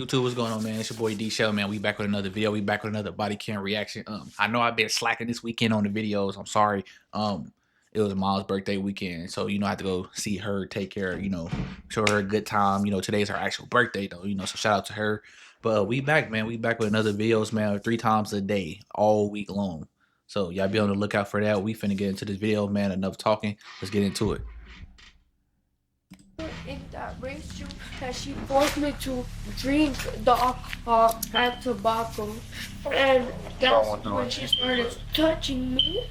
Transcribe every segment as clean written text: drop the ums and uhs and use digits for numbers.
YouTube, what's going on, man? It's your boy D Shelton, man. We back with another video. We back with another body cam reaction. I know I've been slacking this weekend on the videos. I'm sorry. It was Mom's birthday weekend, so I had to go see her, take care, show her a good time. Today's her actual birthday though, so shout out to her. But we back, man. We back with another videos, man, 3 times a day, all week long. So y'all be on the lookout for that. We finna get into this video, man. Enough talking. Let's get into it. In that race that she forced me to drink the alcohol and tobacco, and that's when she started touching me.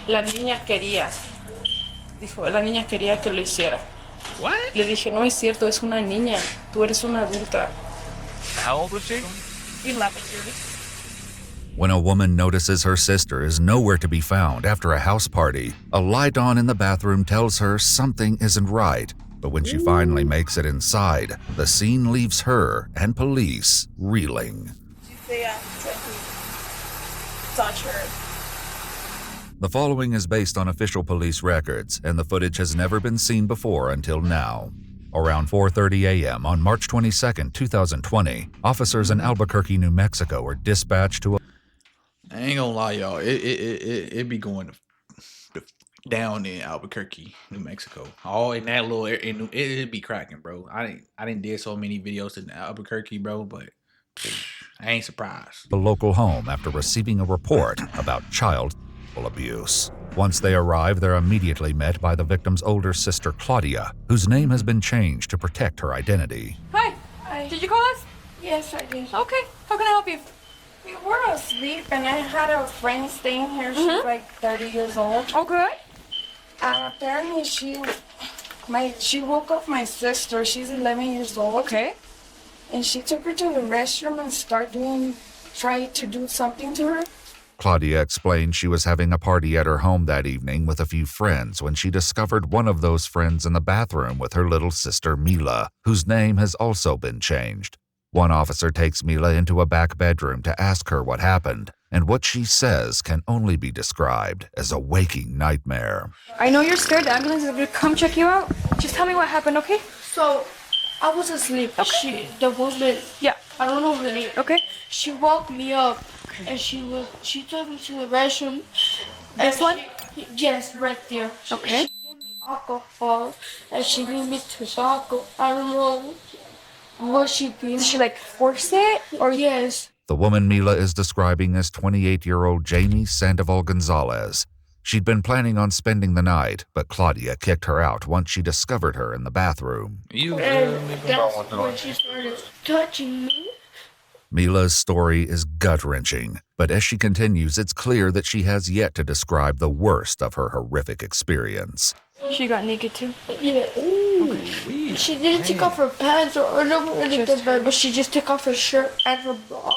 La niña quería, dijo, la niña quería que lo hiciera. What? Le dije, no es cierto, es una niña, tú eres una adulta. How old was she? 11 years. When a woman notices her sister is nowhere to be found after a house party, a light on in the bathroom tells her something isn't right. But when she finally makes it inside, the scene leaves her and police reeling. She said, touch her. The following is based on official police records, and the footage has never been seen before until now. Around 4:30 a.m. on March 22, 2020, officers in Albuquerque, New Mexico were dispatched to a... I ain't gonna lie, y'all. It be going down in Albuquerque, New Mexico. All in that little area, it'd be cracking, bro. I didn't did so many videos in Albuquerque, bro, but I ain't surprised. the local home after receiving a report about child abuse. Once they arrive, they're immediately met by the victim's older sister, Claudia, whose name has been changed to protect her identity. Hi. Hi. Did you call us? Yes, I did. Okay, how can I help you? We were asleep, and I had a friend staying here. She's like 30 years old. Oh, good. Apparently, she woke up my sister. She's 11 years old. Okay. And she took her to the restroom and tried to do something to her. Claudia explained she was having a party at her home that evening with a few friends when she discovered one of those friends in the bathroom with her little sister Mila, whose name has also been changed. One officer takes Mila into a back bedroom to ask her what happened, and what she says can only be described as a waking nightmare. I know you're scared. The ambulance is going to come check you out. Just tell me what happened, okay? So, I was asleep. Okay. The woman, Yeah. I don't know her name. Okay. She woke me up, and she took me to the restroom. This one? Yes, right there. Okay. She gave me alcohol, and she gave me tobacco. I don't know what she did. Did she like force it? Or yes. The woman Mila is describing as 28-year-old Jamie Sandoval Gonzalez. She'd been planning on spending the night, but Claudia kicked her out once she discovered her in the bathroom. And that's when she started touching me. Mila's story is gut-wrenching, but as she continues, it's clear that she has yet to describe the worst of her horrific experience. She got naked too. Yeah. Okay. She didn't take off her pants or anything, but she just took off her shirt and her bra.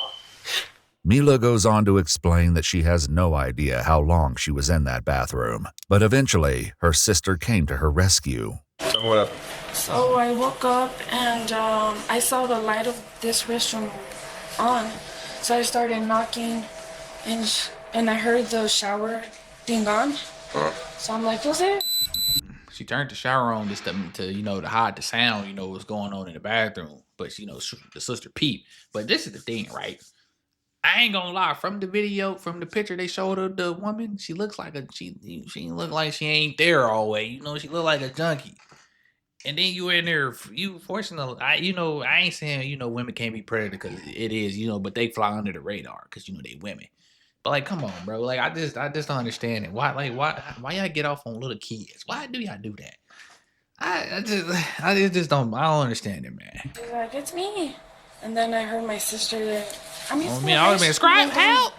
Mila goes on to explain that she has no idea how long she was in that bathroom, but eventually her sister came to her rescue. Tell me what happened. So I woke up and I saw the light of this restroom on. So I started knocking and I heard the shower thing on. So I'm like, who's it? She turned the shower on just to to hide the sound, what's going on in the bathroom. But the sister peeped. But this is the thing, right? I ain't gonna lie. From the video, from the picture they showed of the woman, she looks like she look like she ain't there all the way. She look like a junkie. And then you in there, you fortunately, I ain't saying women can't be predator because it is, but they fly under the radar because they women. But like, come on, bro. Like, I just don't understand it. Why y'all get off on little kids? Why do y'all do that? I don't understand it, man. She's like, it's me. And then I heard my sister. I was been screaming, help!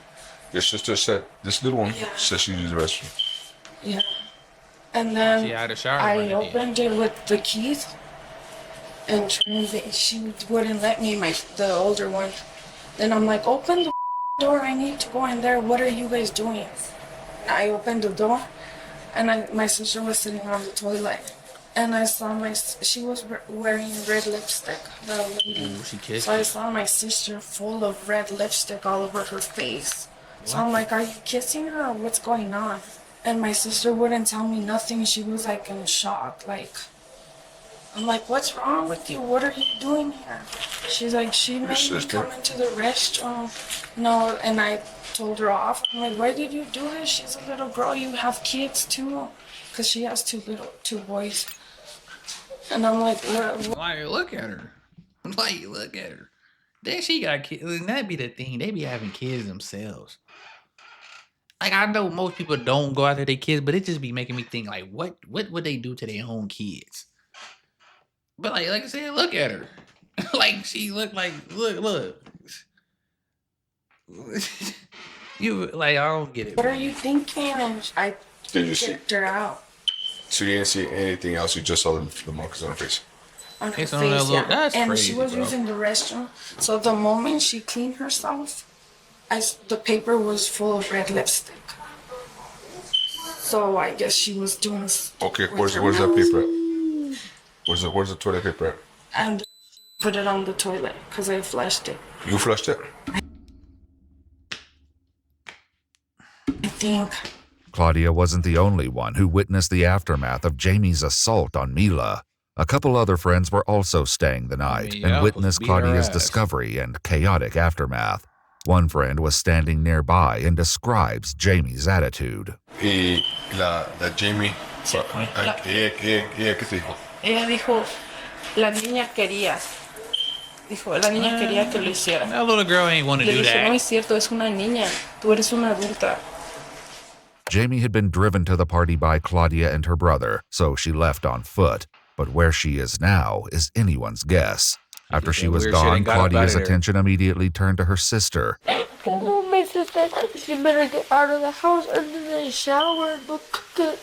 Your sister said, this little one said she used the restroom. Yeah. And then She had a shower. I opened it with the keys, and she wouldn't let me. The older one. Then I'm like, open the door. I need to go in there. What are you guys doing? I opened the door, and my sister was sitting on the toilet, and I saw she was wearing red lipstick. The lady. Ooh, she kissed So I you. saw my sister full of red lipstick all over her face. So I'm like, are you kissing her or what's going on? And my sister wouldn't tell me nothing. She was like in shock, like, I'm like, what's wrong with you? What are you doing here? She's like, she made me sister? come into the restroom. No, and I told her off. I'm like, why did you do this? She's a little girl. You have kids too. Because she has two boys. And I'm like, Like, look at her. Like, look at her. Then she got kids. And that be the thing. They be having kids themselves. Like, I know most people don't go after their kids, but it just be making me think, like, what would they do to their own kids? But like I said, look at her. Like, she look like, look. You, like, I don't get it. what are you thinking? And I Did you see? kicked her out. So you didn't see anything else? You just saw the marks on her face. On her It's face, on that little- that's and crazy, she was bro. using the restroom. So the moment she cleaned herself, the paper was full of red lipstick. So I guess she was doing. Okay, with her where's that mouth. paper? Where's the toilet paper at? And put it on the toilet because I flushed it. You flushed it? I think. Claudia wasn't the only one who witnessed the aftermath of Jamie's assault on Mila. A couple other friends were also staying the night yeah, and witnessed beat her Claudia's ass. discovery and chaotic aftermath. One friend was standing nearby and describes Jamie's attitude. La Jamie. ¿Qué te dijo? Ella dijo, la niña quería. Dijo, la niña quería que lo hiciera. That little girl ain't want to Le do dije, no that. es cierto, es una niña. Tú eres una adulta. Jamie had been driven to the party by Claudia and her brother, so she left on foot. But where she is now is anyone's guess. After she was Weird shit gone, and got up Claudia's outta there. attention immediately turned to her sister. Oh, my sister, she better get out of the house and then shower. Look good.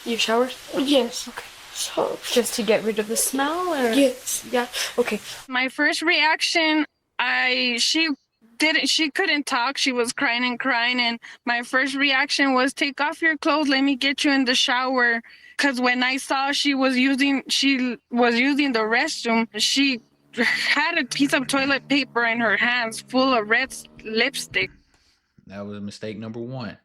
You showered? Yes. Okay. So, Just to get rid of the smell? Or? yes. Yeah. Okay. My first reaction, she couldn't talk. She was crying and my first reaction was, take off your clothes, let me get you in the shower. Cause when I saw she was using the restroom, she had a piece of toilet paper in her hands full of red lipstick. That was mistake number one.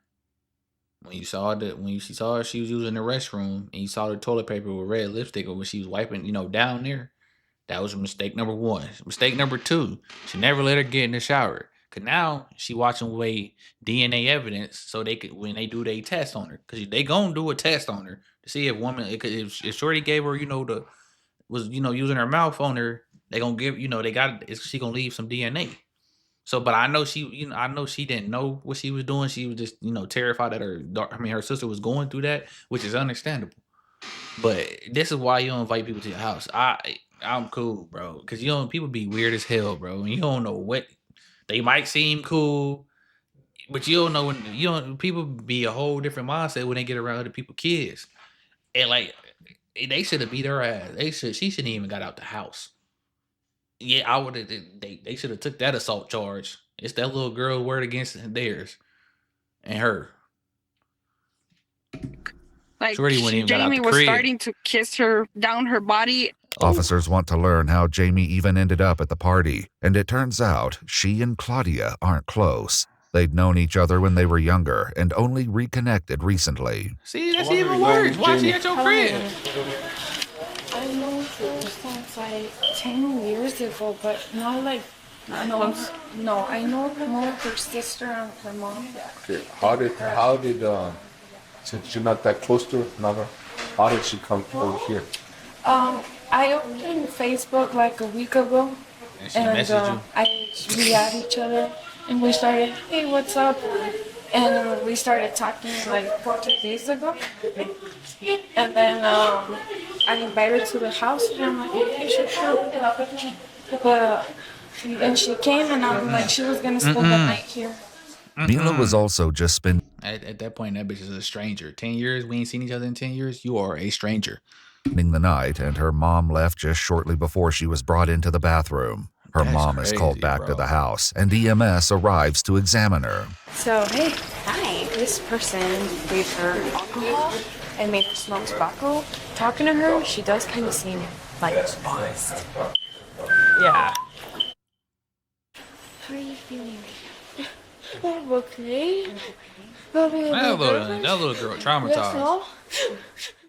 When you saw her, she was using the restroom, and you saw the toilet paper with red lipstick, or when she was wiping, down there. That was mistake number one. Mistake number two, she never let her get in the shower. Cause now she watching away DNA evidence, so they could, when they do their test on her, cause they gonna do a test on her to see if Shorty gave her, using her mouth on her, they gonna give, she gonna leave some DNA. So, but I know she didn't know what she was doing. She was just, terrified that her sister was going through that, which is understandable. But this is why you don't invite people to your house. I'm cool, bro, because people be weird as hell, bro. And you don't know what they might seem cool, but you don't know when people be a whole different mindset when they get around other people's kids, and like they should have beat her ass. She shouldn't even got out the house. Yeah, I would have. They should have took that assault charge. It's that little girl word against theirs and her. Like, Shorty wouldn't even got out Jamie the was crib. starting to kiss her down her body. Officers want to learn how Jamie even ended up at the party, and it turns out she and Claudia aren't close. They'd known each other when they were younger and only reconnected recently. See, that's even worse. Why she at your crib? I know her since like 10 years ago, but not like. No, I know more of her sister and her mom. Okay. How did since you're not that close to her, never, how did she come over here? I opened Facebook like a week ago, And she messaged you. we had each other, and we started, hey, what's up? And we started talking like 2 days ago. And then I invited her to the house, and I'm like, hey, you should come. But and she came, and I'm like, she was gonna spend the night here. Mila was also just spending At that point, that bitch is a stranger. 10 years, we ain't seen each other in 10 years. You are a stranger. the night, and her mom left just shortly before she was brought into the bathroom. Her That's mom is called crazy, back to bro. the house, and EMS arrives to examine her. So, hey, hi. This person gave her alcohol and made her smoke tobacco. Talking to her, she does kind of seem like honest. Yeah. how are you feeling? I'm okay. Mommy, That little girl That's traumatized. all.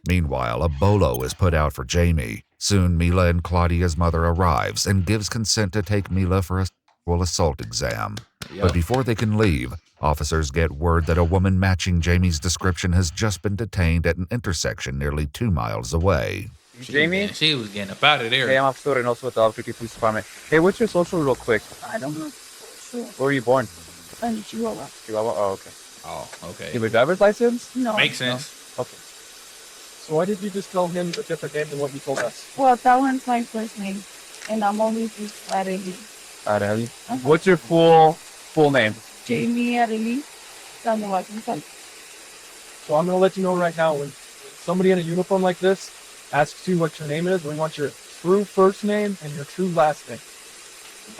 Meanwhile, a bolo is put out for Jamie. Soon, Mila and Claudia's mother arrives and gives consent to take Mila for a sexual assault exam. But before they can leave, officers get word that a woman matching Jamie's description has just been detained at an intersection nearly 2 miles away. Jamie? She was getting up out of there. Hey, I'm Officer Reynoso with the Albuquerque Police Department. Hey, what's your social real quick? I don't know. Where were you born? And Chihuahua. Chihuahua? Oh, okay. Oh, okay. You have a driver's license? No. Makes sense. Okay. So why did you just tell him a different name than what you told us? Well, that one's my first name. And I'm only just Arely. Arely. What's your full name? Jamie Arely. Sandoval. So I'm going to let you know right now, when somebody in a uniform like this asks you what your name is, we want your true first name and your true last name.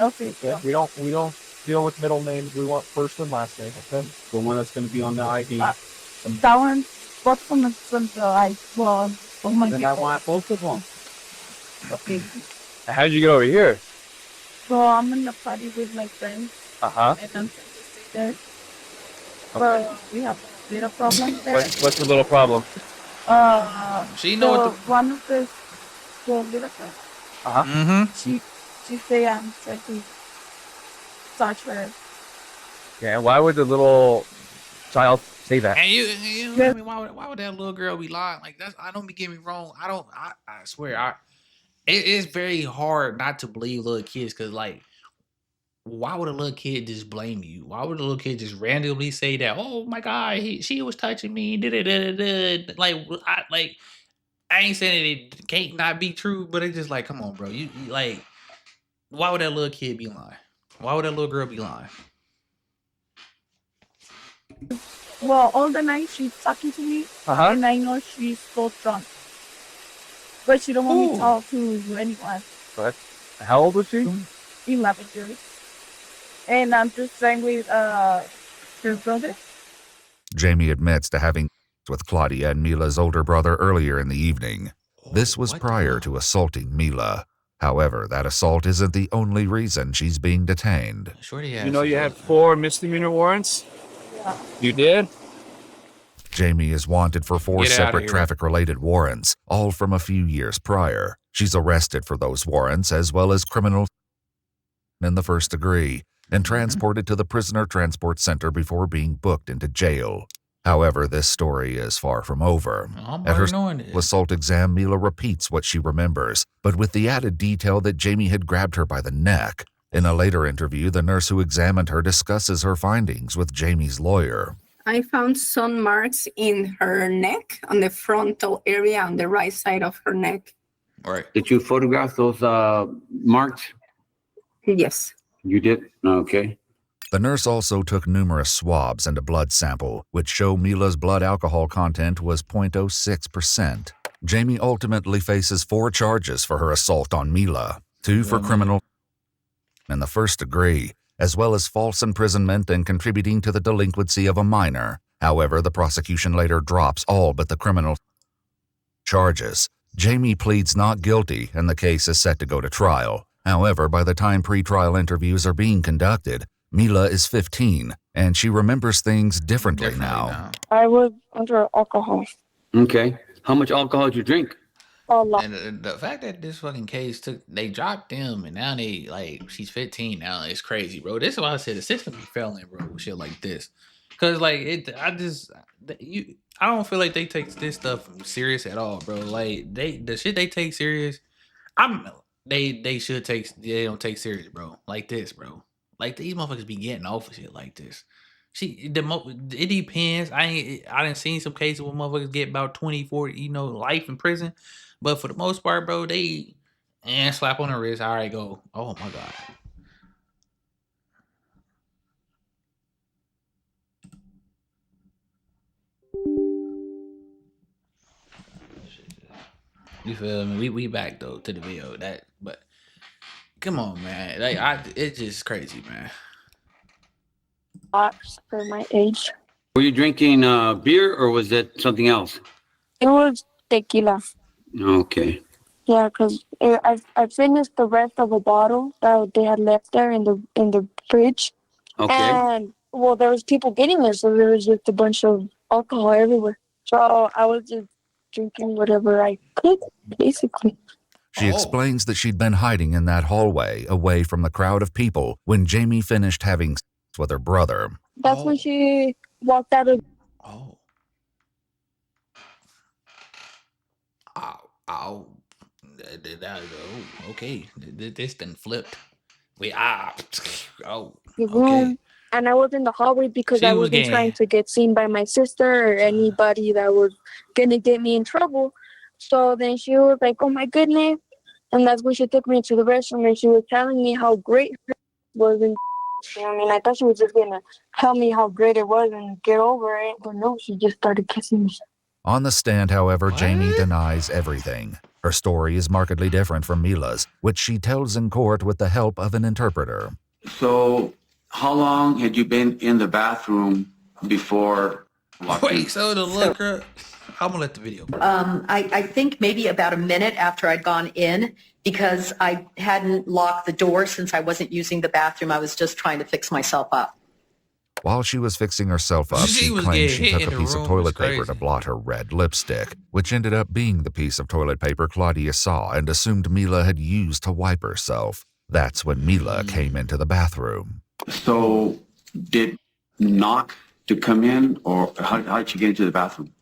Okay. Okay? We don't deal with middle names. We want first and last name, okay? The one that's going to be on the ID. That one, both of them is from the oh my Then I want both of them. Okay. How did you get over here? So I'm in the party with my friends. Uh-huh. And I'm trying to stay there. But we have a little problem there. What's the little problem? She know what the... One of the little friends. Uh-huh. Mm-hmm. She say I'm trying to touch her. Yeah, why would the little child say that? And you I mean, why would that little girl be lying? Like, that's, I don't be getting me wrong. I swear, it is very hard not to believe little kids, because, like, why would a little kid just blame you? Why would a little kid just randomly say that? Oh my God, she was touching me. Like, I ain't saying it can't not be true, but it's just like, come on, bro. You like, why would that little kid be lying? Why would that little girl be lying? Well, all the night she's talking to me, and I know she's so drunk. But she don't want me to talk to anyone. What? How old was she? 11 years. And I'm just staying with her brother. Jamie admits to having with Claudia and Mila's older brother earlier in the evening. This was prior to assaulting Mila. However, that assault isn't the only reason she's being detained. You know you had 4 misdemeanor warrants? Yeah. You did? Jamie is wanted for 4 separate traffic-related warrants, all from a few years prior. She's arrested for those warrants, as well as criminal in the first degree, and transported to the Prisoner Transport Center before being booked into jail. However, this story is far from over. At her assault exam, Mila repeats what she remembers, but with the added detail that Jamie had grabbed her by the neck. In a later interview, the nurse who examined her discusses her findings with Jamie's lawyer. I found some marks in her neck, on the frontal area on the right side of her neck. All right. Did you photograph those marks? Yes. You did? Okay. The nurse also took numerous swabs and a blood sample, which show Mila's blood alcohol content was 0.06%. Jamie ultimately faces 4 charges for her assault on Mila, 2 for criminal in the first degree, as well as false imprisonment and contributing to the delinquency of a minor. However, the prosecution later drops all but the criminal charges. Jamie pleads not guilty, and the case is set to go to trial. However, by the time pre-trial interviews are being conducted, Mila is 15, and she remembers things differently now. I was under alcohol. Okay. How much alcohol did you drink? A lot. And the fact that this fucking case they dropped them, and now they, like, she's 15 now. It's crazy, bro. This is why I said the system be failing, bro, with shit like this. Cause like I don't feel like they take this stuff serious at all, bro. Like the shit they take serious, they don't take serious, bro. Like this, bro. Like these motherfuckers be getting off of shit like this. It depends. I done seen some cases where motherfuckers get about 20, 40, life in prison. But for the most part, bro, they slap on the wrist. All right, go. Oh my God. You feel me? We back though to the video but come on, man. Like it's just crazy, man. For my age. Were you drinking beer or was it something else? It was tequila. Okay. Yeah, because I finished the rest of a bottle that they had left there in the fridge. Okay. And there was people getting there, so there was just a bunch of alcohol everywhere. So I was just drinking whatever I could, basically. She explains that she'd been hiding in that hallway away from the crowd of people when Jamie finished having sex with her brother. That's when she walked out of. Oh. Oh. Okay. This done flipped. Oh. The room, Okay. and I was in the hallway because I wasn't trying to get seen by my sister or anybody that was gonna get me in trouble. So then she was like, "Oh my goodness," and that's when she took me to the restroom and she was telling me how great her was. And I mean, I thought she was just gonna tell me how great it was and get over it, but no, she just started kissing me. On the stand, however, Jamie denies everything. Her story is markedly different from Mila's, which she tells in court with the help of an interpreter. So, how long had you been in the bathroom before? Wait, so the little girl. I'm gonna let the video go. I think maybe about a minute after I'd gone in, because I hadn't locked the door since I wasn't using the bathroom. I was just trying to fix myself up. While she was fixing herself up, she claimed she took a piece of toilet paper to blot her red lipstick, which ended up being the piece of toilet paper Claudia saw and assumed Mila had used to wipe herself. That's when Mila came into the bathroom. So, did knock to come in, or how did she get into the bathroom?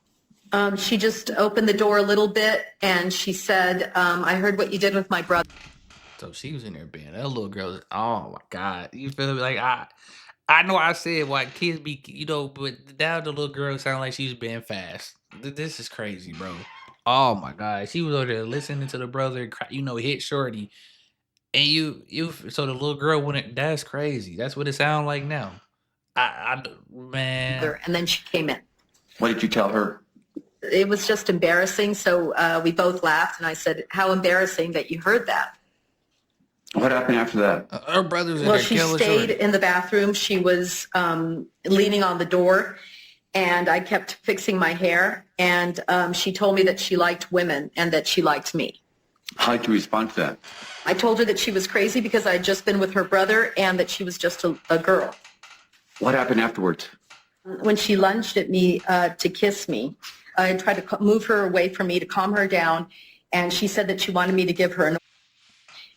She just opened the door a little bit and she said, I heard what you did with my brother. So she was in there being that little girl. Oh my God. You feel me? Like I know I said why kids be, but now the little girl sounded like she was being fast. This is crazy, bro. Oh my God. She was over there listening to the brother, hit shorty. And so the little girl wouldn't, that's crazy. That's what it sounds like now. Man. And then she came in. What did you tell her? It was just embarrassing. So we both laughed and I said, how embarrassing that you heard that. What happened after that? Her brothers. Well, she stayed in the bathroom. She was leaning on the door and I kept fixing my hair. And she told me that she liked women and that she liked me. How did you respond to that? I told her that she was crazy because I had just been with her brother and that she was just a girl. What happened afterwards? When she lunged at me to kiss me, I tried to move her away from me to calm her down. And she said that she wanted me to give her an.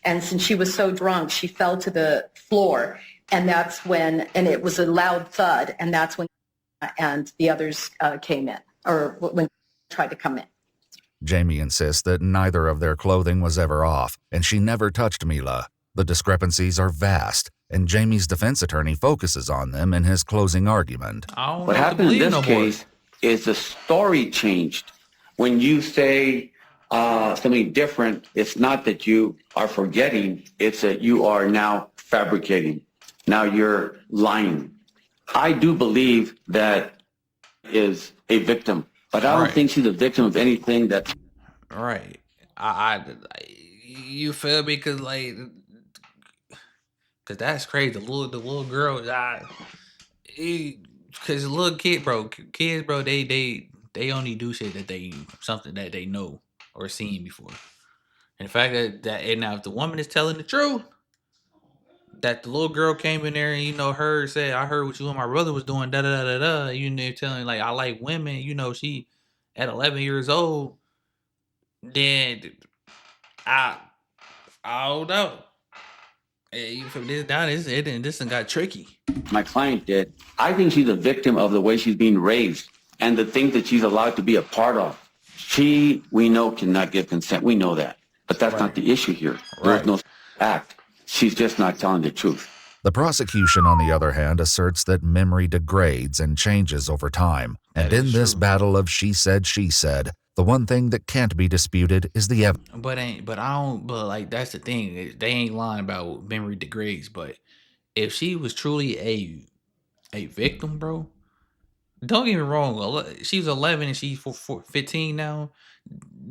And since she was so drunk, she fell to the floor. And that's when, and it was a loud thud. And that's when, and the others came in, or when tried to come in. Jamie insists that neither of their clothing was ever off, and she never touched Mila. The discrepancies are vast, and Jamie's defense attorney focuses on them in his closing argument. What happened in this case is the story changed. When you say something different, it's not that you are forgetting, it's that you are now fabricating. Now you're lying. I do believe that is a victim, but I don't think she's a victim of anything that's right. You feel me? Cause that's crazy. The little girl, cause little kids, bro, they only do shit that something that they know or seen before. And the fact that and now if the woman is telling the truth, that the little girl came in there and her said, I heard what you and my brother was doing, telling like I like women, she at 11 years old, then I don't know. Hey, this one got tricky. my client did. I think she's a victim of the way she's being raised and the things that she's allowed to be a part of. She, we know, cannot give consent. We know that. But that's not the issue here. There's no act. She's just not telling the truth. The prosecution, on the other hand, asserts that memory degrades and changes over time. And in this battle of she said, the one thing that can't be disputed is the evidence. But that's the thing. They ain't lying about memory degrades. But if she was truly a victim, bro, don't get me wrong. She's 11 and she's 15 now.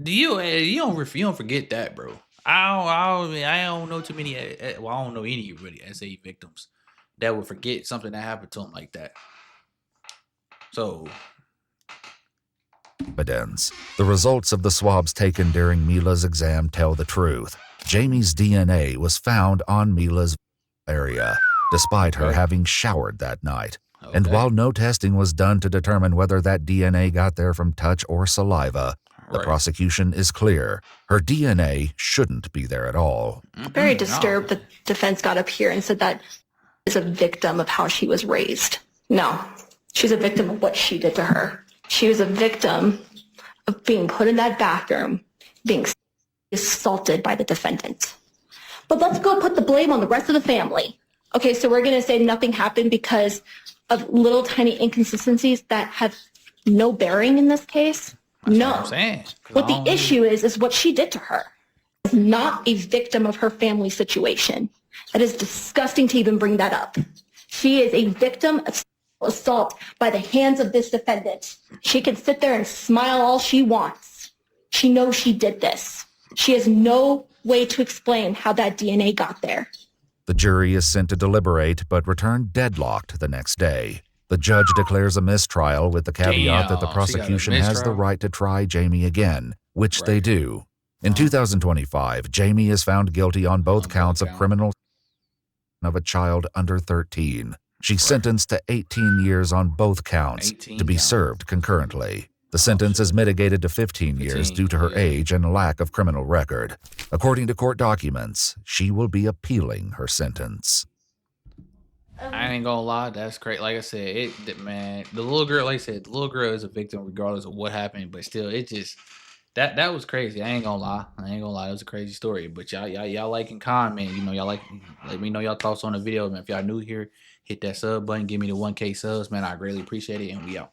You don't forget that, bro. I don't know too many. I don't know any really SA victims that would forget something that happened to them like that. So. Evidence. The results of the swabs taken during Mila's exam tell the truth. Jamie's DNA was found on Mila's area, despite her having showered that night. And while no testing was done to determine whether that DNA got there from touch or saliva, The prosecution is clear. Her DNA shouldn't be there at all. Very disturbed that defense got up here and said that is a victim of how she was raised. No, she's a victim of what she did to her. She was a victim of being put in that bathroom, being assaulted by the defendant. But let's go put the blame on the rest of the family. Okay, so we're going to say nothing happened because of little tiny inconsistencies that have no bearing in this case? No. What the issue is what she did to her. She's not a victim of her family situation. That is disgusting to even bring that up. She is a victim of assault by the hands of this defendant. She can sit there and smile all she wants. She knows she did this. She has no way to explain how that DNA got there. The jury is sent to deliberate, but return deadlocked the next day. The judge declares a mistrial with the caveat that the prosecution has the right to try Jamie again, which they do. In 2025, Jamie is found guilty on both counts of criminal of a child under 13. She's sentenced to 18 years on both counts to be served concurrently. The sentence is mitigated to 15 years due to her age and lack of criminal record. According to court documents, she will be appealing her sentence. I ain't gonna lie, that's great. Like I said, man, the little girl, like I said, the little girl is a victim regardless of what happened, but still, it just that was crazy. I ain't gonna lie. It was a crazy story. But y'all like and comment, y'all let me know y'all thoughts on the video, man. If y'all new here, hit that sub button, give me the 1K subs, man. I greatly appreciate it, and we out.